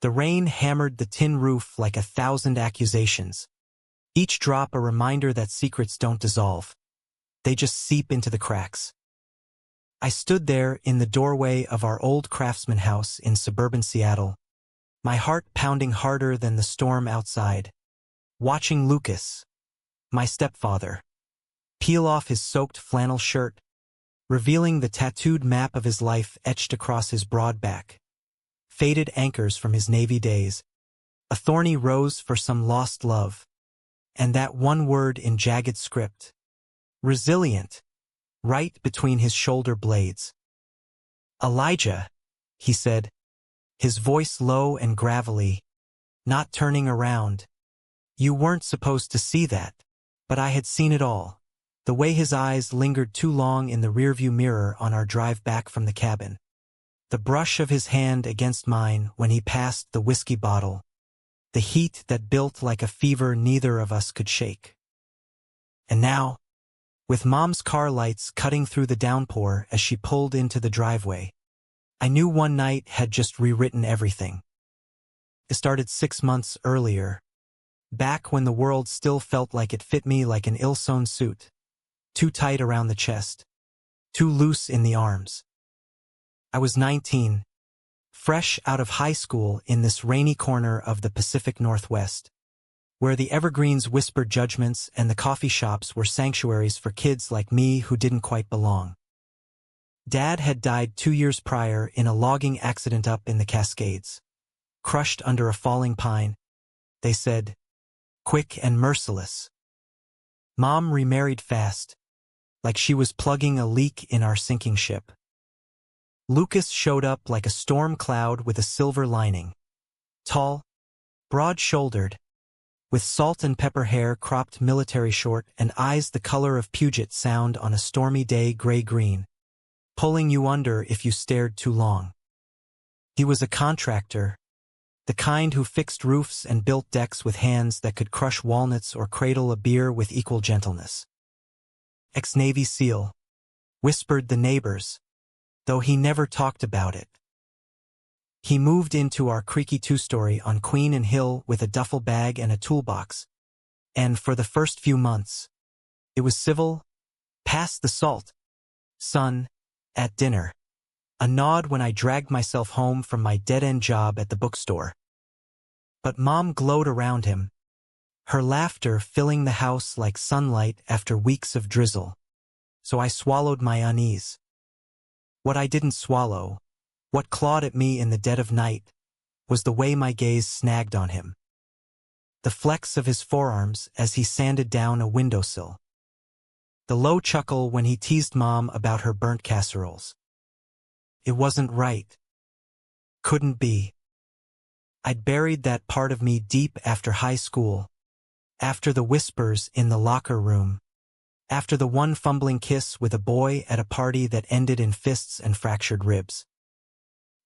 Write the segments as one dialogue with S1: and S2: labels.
S1: The rain hammered the tin roof like 1,000 accusations, each drop a reminder that secrets don't dissolve. They just seep into the cracks. I stood there in the doorway of our old craftsman house in suburban Seattle, my heart pounding harder than the storm outside, watching Lucas, my stepfather, peel off his soaked flannel shirt, revealing the tattooed map of his life etched across his broad back, faded anchors from his Navy days, a thorny rose for some lost love, and that one word in jagged script, resilient, right between his shoulder blades. "Elijah," he said, his voice low and gravelly, not turning around. "You weren't supposed to see that, but I had seen it all." The way his eyes lingered too long in the rearview mirror on our drive back from the cabin. The brush of his hand against mine when he passed the whiskey bottle. The heat that built like a fever neither of us could shake. And now, with Mom's car lights cutting through the downpour as she pulled into the driveway, I knew one night had just rewritten everything. It started 6 months earlier, back when the world still felt like it fit me like an ill-sewn suit. Too tight around the chest, too loose in the arms. I was 19, fresh out of high school in this rainy corner of the Pacific Northwest, where the evergreens whispered judgments and the coffee shops were sanctuaries for kids like me who didn't quite belong. Dad had died 2 years prior in a logging accident up in the Cascades, crushed under a falling pine. They said, quick and merciless. Mom remarried fast, like she was plugging a leak in our sinking ship. Lucas showed up like a storm cloud with a silver lining. Tall, broad-shouldered, with salt and pepper hair cropped military short and eyes the color of Puget Sound on a stormy day gray-green, pulling you under if you stared too long. He was a contractor, the kind who fixed roofs and built decks with hands that could crush walnuts or cradle a beer with equal gentleness. Ex-Navy SEAL, whispered the neighbors, though he never talked about it. He moved into our creaky two-story on Queen and Hill with a duffel bag and a toolbox, and for the first few months, it was civil, pass the salt, son, at dinner, a nod when I dragged myself home from my dead-end job at the bookstore. But Mom glowed around him, her laughter filling the house like sunlight after weeks of drizzle, so I swallowed my unease. What I didn't swallow, what clawed at me in the dead of night, was the way my gaze snagged on him. The flex of his forearms as he sanded down a windowsill. The low chuckle when he teased Mom about her burnt casseroles. It wasn't right. Couldn't be. I'd buried that part of me deep after high school, after the whispers in the locker room, after the one fumbling kiss with a boy at a party that ended in fists and fractured ribs.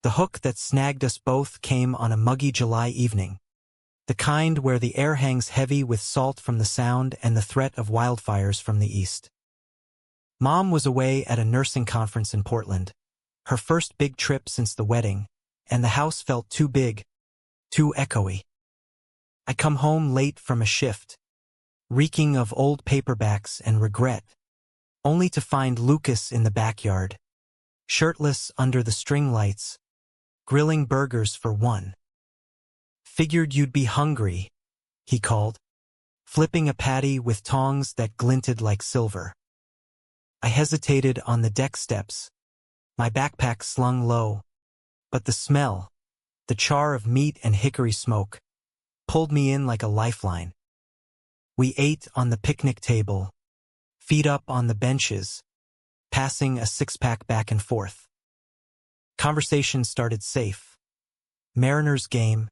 S1: The hook that snagged us both came on a muggy July evening, the kind where the air hangs heavy with salt from the sound and the threat of wildfires from the east. Mom was away at a nursing conference in Portland, her first big trip since the wedding, and the house felt too big, too echoey. I come home late from a shift, reeking of old paperbacks and regret, only to find Lucas in the backyard, shirtless under the string lights, grilling burgers for one. "Figured you'd be hungry," he called, flipping a patty with tongs that glinted like silver. I hesitated on the deck steps, my backpack slung low, but the smell, the char of meat and hickory smoke, pulled me in like a lifeline. We ate on the picnic table, feet up on the benches, passing a six-pack back and forth. Conversation started safe. Mariners game,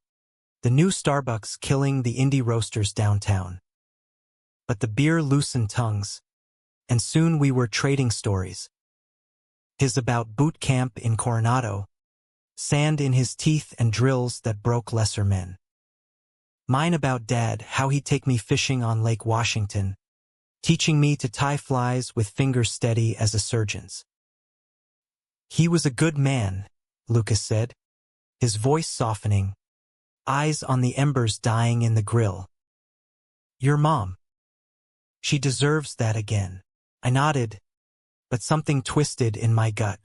S1: the new Starbucks killing the indie roasters downtown. But the beer loosened tongues, and soon we were trading stories. His about boot camp in Coronado, sand in his teeth and drills that broke lesser men. Mine about Dad, how he'd take me fishing on Lake Washington, teaching me to tie flies with fingers steady as a surgeon's. "He was a good man," Lucas said, his voice softening, eyes on the embers dying in the grill. Your mom. She deserves that again. I nodded, but something twisted in my gut.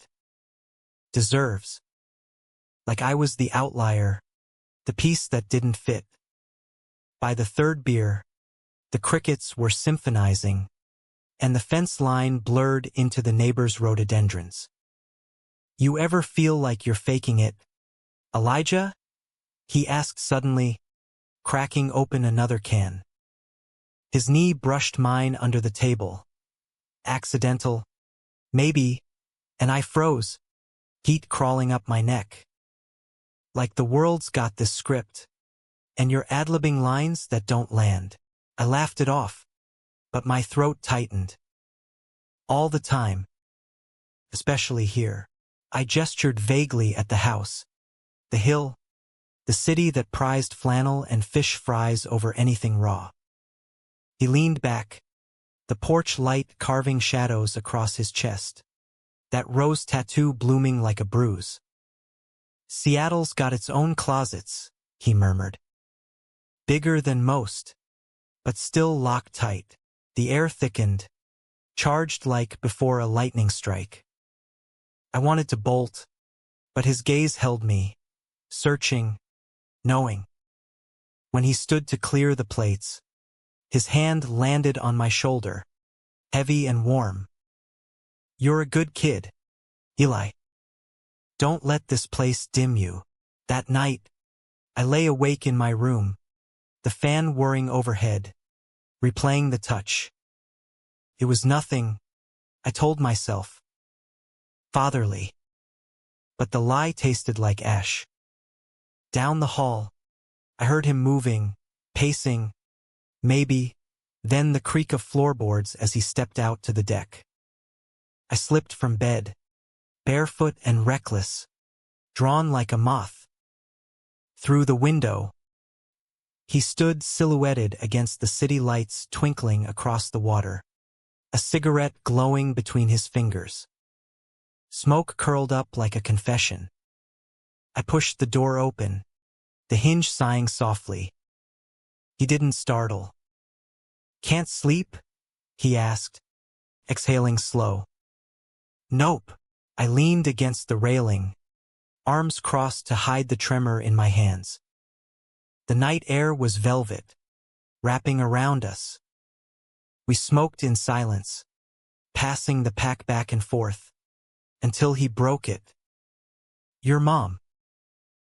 S1: Deserves. Like I was the outlier, the piece that didn't fit. By the third beer, the crickets were symphonizing, and the fence line blurred into the neighbor's rhododendrons. You ever feel like you're faking it, Elijah? He asked suddenly, cracking open another can. His knee brushed mine under the table. Accidental? Maybe, and I froze, heat crawling up my neck. Like the world's got this script, and you're ad-libbing lines that don't land. I laughed it off, but my throat tightened. All the time. Especially here. I gestured vaguely at the house, the hill, the city that prized flannel and fish fries over anything raw. He leaned back, the porch light carving shadows across his chest, that rose tattoo blooming like a bruise. Seattle's got its own closets, he murmured. Bigger than most, but still locked tight. The air thickened, charged like before a lightning strike. I wanted to bolt, but his gaze held me, searching, knowing. When he stood to clear the plates, his hand landed on my shoulder, heavy and warm. You're a good kid, Eli. Don't let this place dim you. That night, I lay awake in my room, the fan whirring overhead, replaying the touch. It was nothing, I told myself. Fatherly. But the lie tasted like ash. Down the hall, I heard him moving, pacing, maybe, then the creak of floorboards as he stepped out to the deck. I slipped from bed, barefoot and reckless, drawn like a moth. Through the window, he stood silhouetted against the city lights twinkling across the water, a cigarette glowing between his fingers. Smoke curled up like a confession. I pushed the door open, the hinge sighing softly. He didn't startle. Can't sleep? He asked, exhaling slow. Nope. I leaned against the railing, arms crossed to hide the tremor in my hands. The night air was velvet, wrapping around us. We smoked in silence, passing the pack back and forth, until he broke it. Your mom.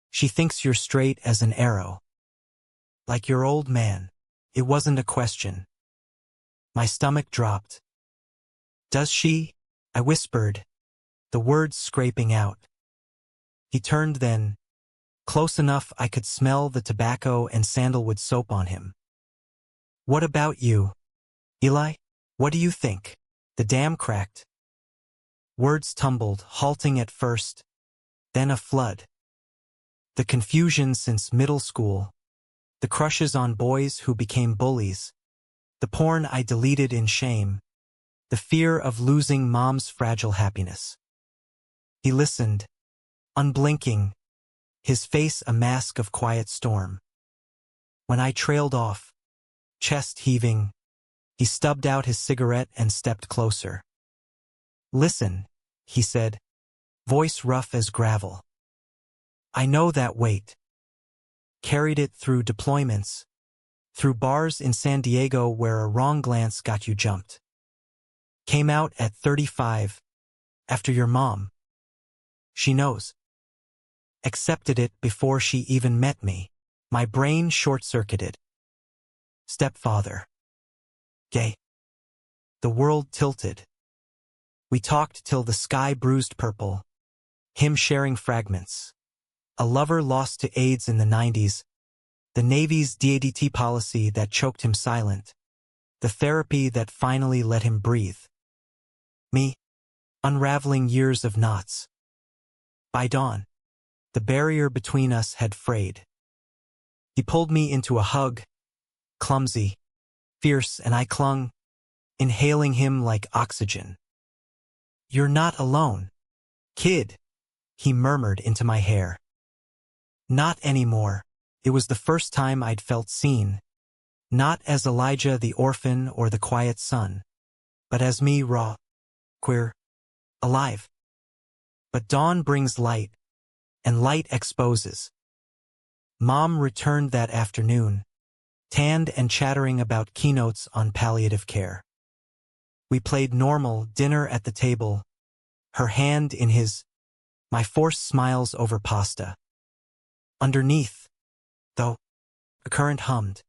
S1: She thinks you're straight as an arrow. Like your old man. It wasn't a question. My stomach dropped. Does she? I whispered, the words scraping out. He turned then, close enough I could smell the tobacco and sandalwood soap on him. What about you, Eli? What do you think? The dam cracked. Words tumbled, halting at first, then a flood. The confusion since middle school, the crushes on boys who became bullies, the porn I deleted in shame, the fear of losing mom's fragile happiness. He listened, unblinking, his face a mask of quiet storm. When I trailed off, chest heaving, he stubbed out his cigarette and stepped closer. Listen, he said, voice rough as gravel. I know that weight. Carried it through deployments, through bars in San Diego where a wrong glance got you jumped. Came out at 35, after your mom. She knows. Accepted it before she even met me. My brain short-circuited. Stepfather. Gay. The world tilted. We talked till the sky bruised purple, him sharing fragments. A lover lost to AIDS in the 90s, the Navy's DADT policy that choked him silent, the therapy that finally let him breathe. Me, unraveling years of knots. By dawn, the barrier between us had frayed. He pulled me into a hug, clumsy, fierce, and I clung, inhaling him like oxygen. You're not alone, kid, he murmured into my hair. Not anymore. It was the first time I'd felt seen, not as Elijah the orphan or the quiet son, but as me, raw, queer, alive. But dawn brings light, and light exposes. Mom returned that afternoon, tanned and chattering about keynotes on palliative care. We played normal dinner at the table, her hand in his, my forced smiles over pasta. Underneath, though, a current hummed.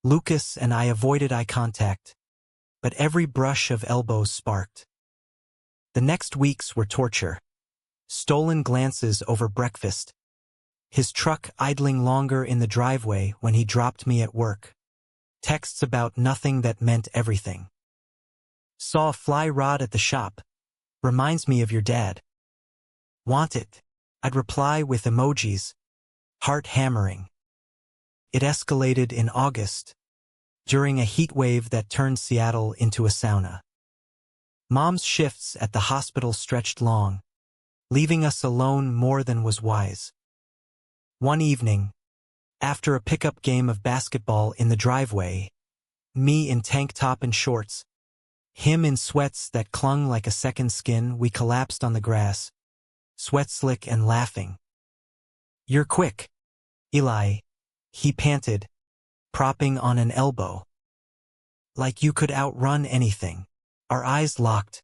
S1: Lucas and I avoided eye contact, but every brush of elbows sparked. The next weeks were torture. Stolen glances over breakfast. His truck idling longer in the driveway when he dropped me at work. Texts about nothing that meant everything. Saw a fly rod at the shop. Reminds me of your dad. Want it? I'd reply with emojis. Heart hammering. It escalated in August, during a heat wave that turned Seattle into a sauna. Mom's shifts at the hospital stretched long, leaving us alone more than was wise. One evening, after a pickup game of basketball in the driveway, me in tank top and shorts, him in sweats that clung like a second skin, we collapsed on the grass, sweat slick and laughing. You're quick, Eli, he panted, propping on an elbow. Like you could outrun anything. Our eyes locked,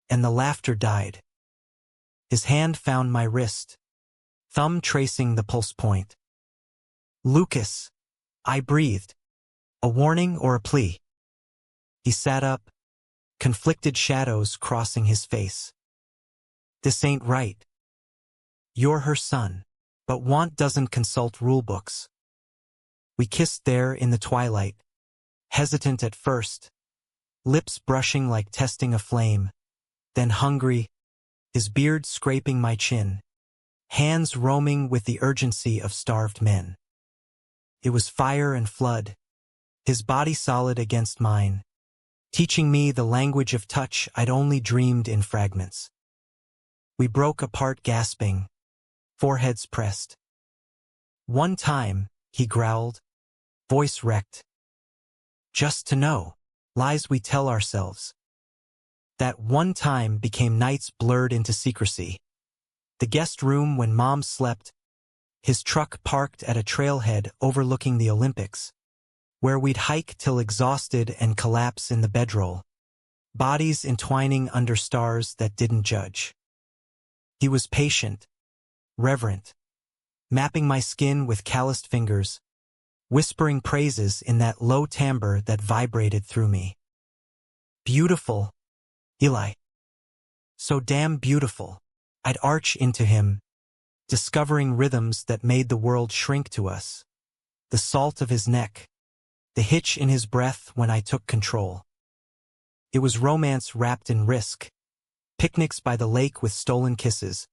S1: and the laughter died. His hand found my wrist, thumb tracing the pulse point. Lucas, I breathed. A warning or a plea? He sat up, conflicted shadows crossing his face. This ain't right. You're her son, but want doesn't consult rulebooks. We kissed there in the twilight, hesitant at first, lips brushing like testing a flame, then hungry, his beard scraping my chin, hands roaming with the urgency of starved men. It was fire and flood, his body solid against mine, teaching me the language of touch I'd only dreamed in fragments. We broke apart gasping, foreheads pressed. One time, he growled, voice wrecked. Just to know, lies we tell ourselves. That one time became nights blurred into secrecy. The guest room when Mom slept, his truck parked at a trailhead overlooking the Olympics, where we'd hike till exhausted and collapse in the bedroll, bodies entwining under stars that didn't judge. He was patient, reverent, mapping my skin with calloused fingers, whispering praises in that low timbre that vibrated through me. Beautiful, Eli. So damn beautiful. I'd arch into him, discovering rhythms that made the world shrink to us. The salt of his neck, the hitch in his breath when I took control. It was romance wrapped in risk, picnics by the lake with stolen kisses,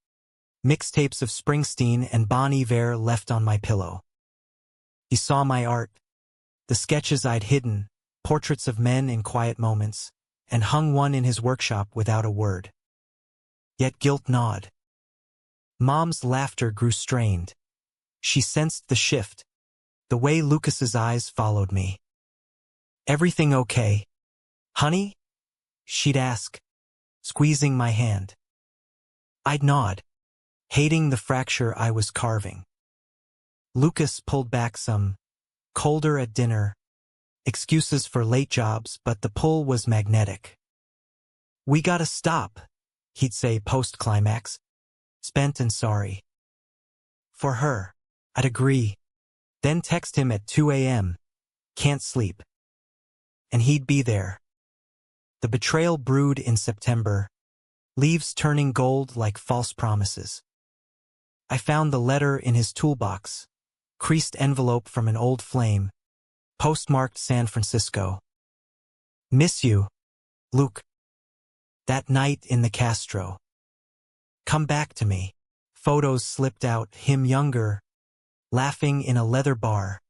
S1: mixtapes of Springsteen and Bon Iver left on my pillow. He saw my art, the sketches I'd hidden, portraits of men in quiet moments, and hung one in his workshop without a word. Yet guilt gnawed. Mom's laughter grew strained. She sensed the shift, the way Lucas's eyes followed me. Everything okay, honey? She'd ask, squeezing my hand. I'd nod, hating the fracture I was carving. Lucas pulled back some, colder at dinner, excuses for late jobs, but the pull was magnetic. We gotta stop, he'd say post-climax, spent and sorry. For her, I'd agree, then text him at 2 a.m., can't sleep. And he'd be there. The betrayal brewed in September, leaves turning gold like false promises. I found the letter in his toolbox, creased envelope from an old flame, postmarked San Francisco. Miss you, Luke. That night in the Castro. Come back to me. Photos slipped out, him younger, laughing in a leather bar,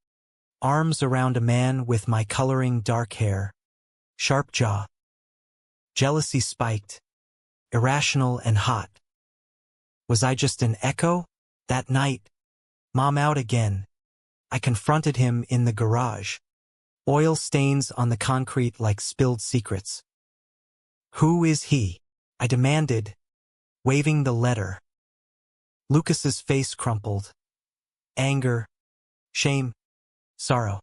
S1: arms around a man with my coloring dark hair, sharp jaw. Jealousy spiked, irrational and hot. Was I just an echo? That night, Mom out again, I confronted him in the garage. Oil stains on the concrete like spilled secrets. "Who is he?" I demanded, waving the letter. Lucas's face crumpled. Anger, shame, sorrow.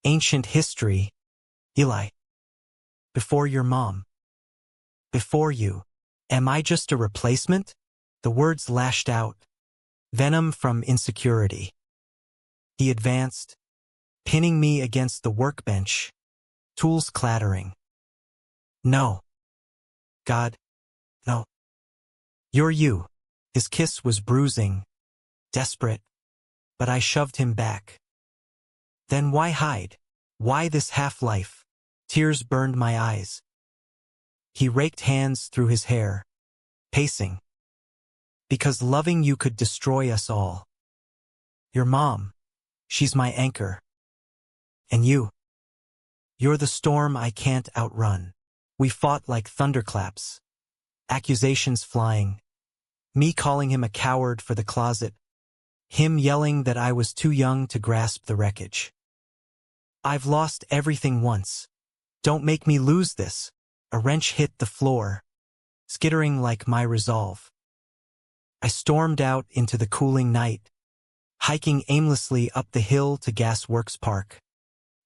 S1: "Ancient history, Eli. Before your mom. Before you. Am I just a replacement?" The words lashed out. Venom from insecurity. He advanced, pinning me against the workbench, tools clattering. "No. God, no. You're you." His kiss was bruising, desperate, but I shoved him back. "Then why hide? Why this half-life?" Tears burned my eyes. He raked hands through his hair, pacing. "Because loving you could destroy us all. Your mom, she's my anchor. And you're the storm I can't outrun." We fought like thunderclaps, accusations flying, me calling him a coward for the closet, him yelling that I was too young to grasp the wreckage. "I've lost everything once. Don't make me lose this." A wrench hit the floor, skittering like my resolve. I stormed out into the cooling night, hiking aimlessly up the hill to Gas Works Park,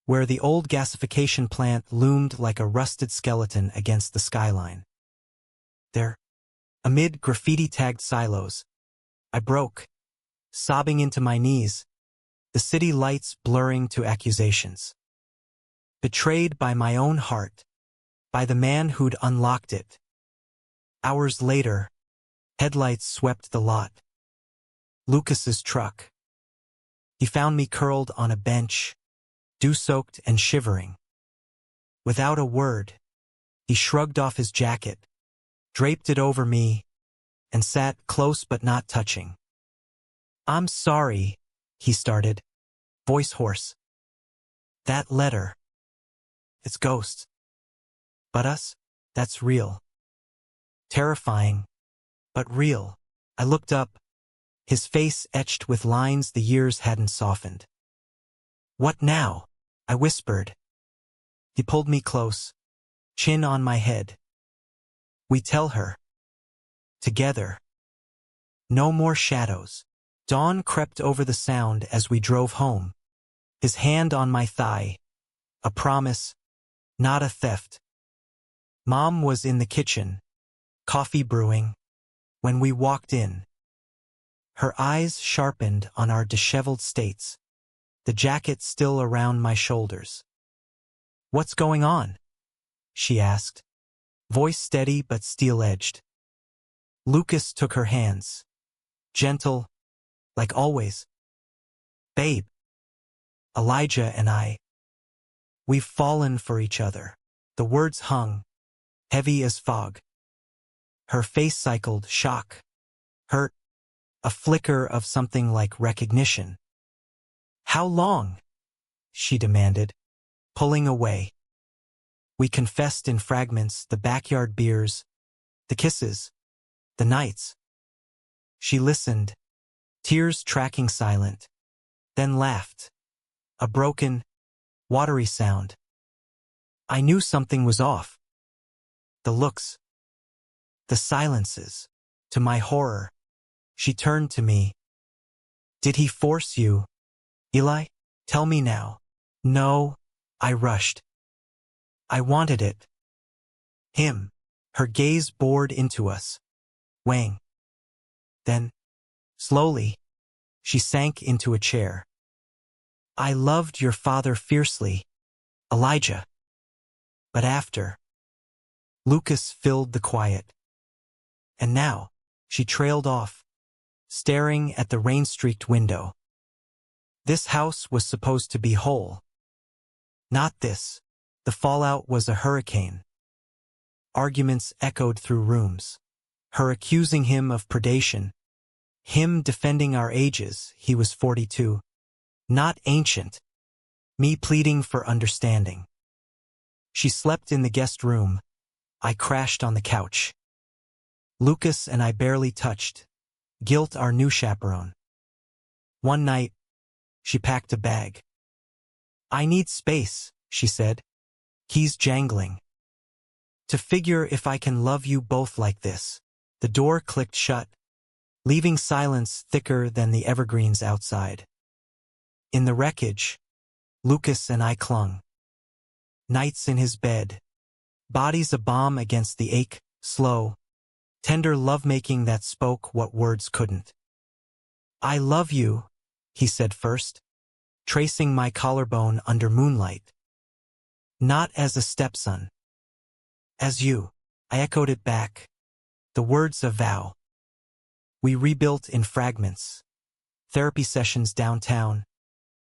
S1: where the old gasification plant loomed like a rusted skeleton against the skyline. There, amid graffiti-tagged silos, I broke, sobbing into my knees, the city lights blurring to accusations. Betrayed by my own heart, by the man who'd unlocked it. Hours later, headlights swept the lot. Lucas's truck. He found me curled on a bench, dew-soaked and shivering. Without a word, he shrugged off his jacket, draped it over me, and sat close but not touching. "I'm sorry," he started, voice hoarse. "That letter. It's ghosts. But us, that's real. Terrifying, but real." I looked up, his face etched with lines the years hadn't softened. "What now?" I whispered. He pulled me close, chin on my head. "We tell her. Together. No more shadows." Dawn crept over the sound as we drove home, his hand on my thigh. A promise, not a theft. Mom was in the kitchen, coffee brewing, when we walked in. Her eyes sharpened on our disheveled states, the jacket still around my shoulders. "What's going on?" she asked, voice steady but steel-edged. Lucas took her hands, gentle, like always. "Babe, Elijah and we've fallen for each other." The words hung, heavy as fog. Her face cycled shock, hurt, a flicker of something like recognition. "How long?" she demanded, pulling away. We confessed in fragments, the backyard beers, the kisses, the nights. She listened, tears tracking silent, then laughed, a broken, watery sound. I knew something was off. The looks, the silences. To my horror, she turned to me. "Did he force you, Eli? Tell me now." "No," I rushed. "I wanted it. Him." Her gaze bored into us, weighing. Then, slowly, she sank into a chair. "I loved your father fiercely, Elijah. But after." Lucas filled the quiet. And now, she trailed off, staring at the rain-streaked window. This house was supposed to be whole. Not this. The fallout was a hurricane. Arguments echoed through rooms. Her accusing him of predation. Him defending our ages, he was 42. Not ancient. Me pleading for understanding. She slept in the guest room. I crashed on the couch. Lucas and I barely touched. Guilt our new chaperone. One night, She packed a bag. "I need space," she said, keys jangling. "To figure if I can love you both like this." The door clicked shut, leaving silence thicker than the evergreens outside. In the wreckage, Lucas and I clung. Nights in his bed, bodies a bomb against the ache, slow, tender lovemaking that spoke what words couldn't. "I love you," he said first, tracing my collarbone under moonlight. "Not as a stepson. As you." I echoed it back, the words a vow. We rebuilt in fragments. Therapy sessions downtown,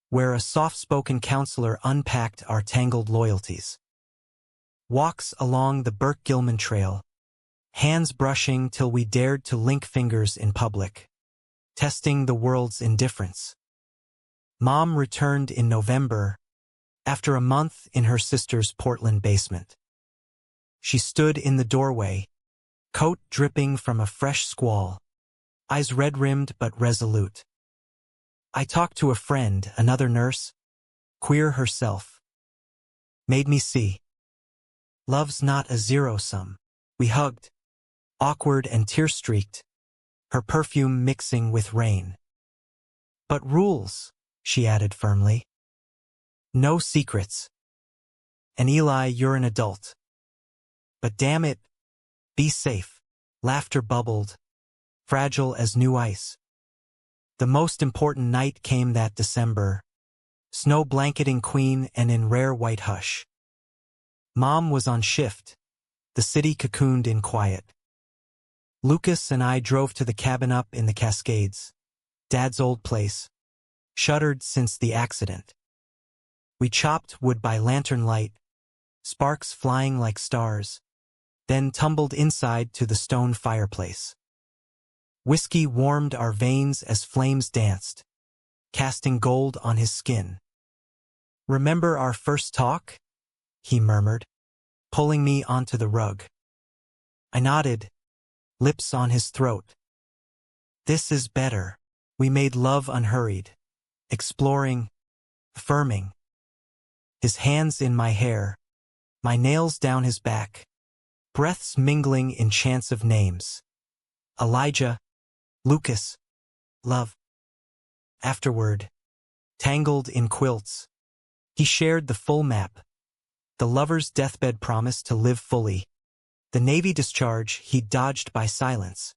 S1: where a soft-spoken counselor unpacked our tangled loyalties. Walks along the Burke-Gilman Trail, hands brushing till we dared to link fingers in public, testing the world's indifference. Mom returned in November, after a month in her sister's Portland basement. She stood in the doorway, coat dripping from a fresh squall, eyes red-rimmed but resolute. I talked to a friend, another nurse, queer herself. Made me see. Love's not a zero-sum. We hugged, awkward and tear-streaked, her perfume mixing with rain. "But rules," she added firmly. "No secrets. And Eli, you're an adult. But damn it, be safe." Laughter bubbled, fragile as new ice. The most important night came that December, snow blanketing Queen and in rare white hush. Mom was on shift, the city cocooned in quiet. Lucas and I drove to the cabin up in the Cascades, Dad's old place, shuttered since the accident. We chopped wood by lantern light, sparks flying like stars, then tumbled inside to the stone fireplace. Whiskey warmed our veins as flames danced, casting gold on his skin. "Remember our first talk?" he murmured, pulling me onto the rug. I nodded, lips on his throat. "This is better." We made love unhurried, exploring, affirming. His hands in my hair, my nails down his back, breaths mingling in chants of names. Elijah, Lucas, love. Afterward, tangled in quilts, he shared the full map. The lover's deathbed promise to live fully. The Navy discharge he'd dodged by silence.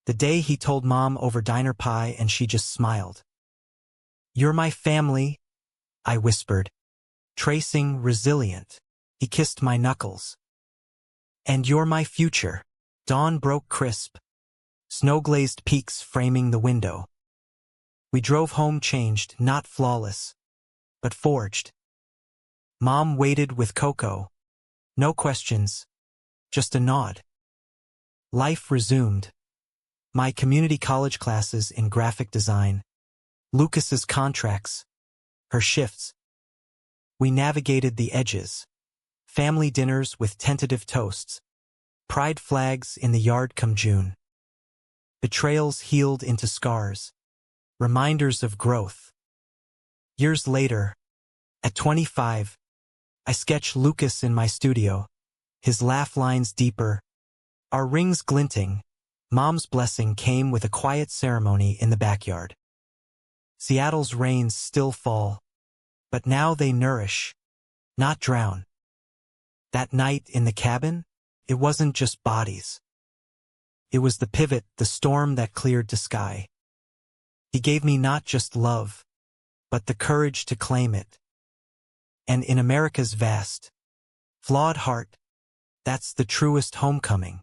S1: The day he told Mom over diner pie and she just smiled. "You're my family," I whispered, tracing resilient. He kissed my knuckles. "And you're my future." Dawn broke crisp, snow-glazed peaks framing the window. We drove home changed, not flawless, but forged. Mom waited with cocoa. No questions, just a nod. Life resumed. My community college classes in graphic design, Lucas's contracts, her shifts. We navigated the edges. Family dinners with tentative toasts. Pride flags in the yard come June. Betrayals healed into scars. Reminders of growth. Years later, at 25, I sketch Lucas in my studio, his laugh lines deeper, our rings glinting. Mom's blessing came with a quiet ceremony in the backyard. Seattle's rains still fall, but now they nourish, not drown. That night in the cabin, it wasn't just bodies. It was the pivot, the storm that cleared the sky. He gave me not just love, but the courage to claim it. And in America's vast, flawed heart, that's the truest homecoming.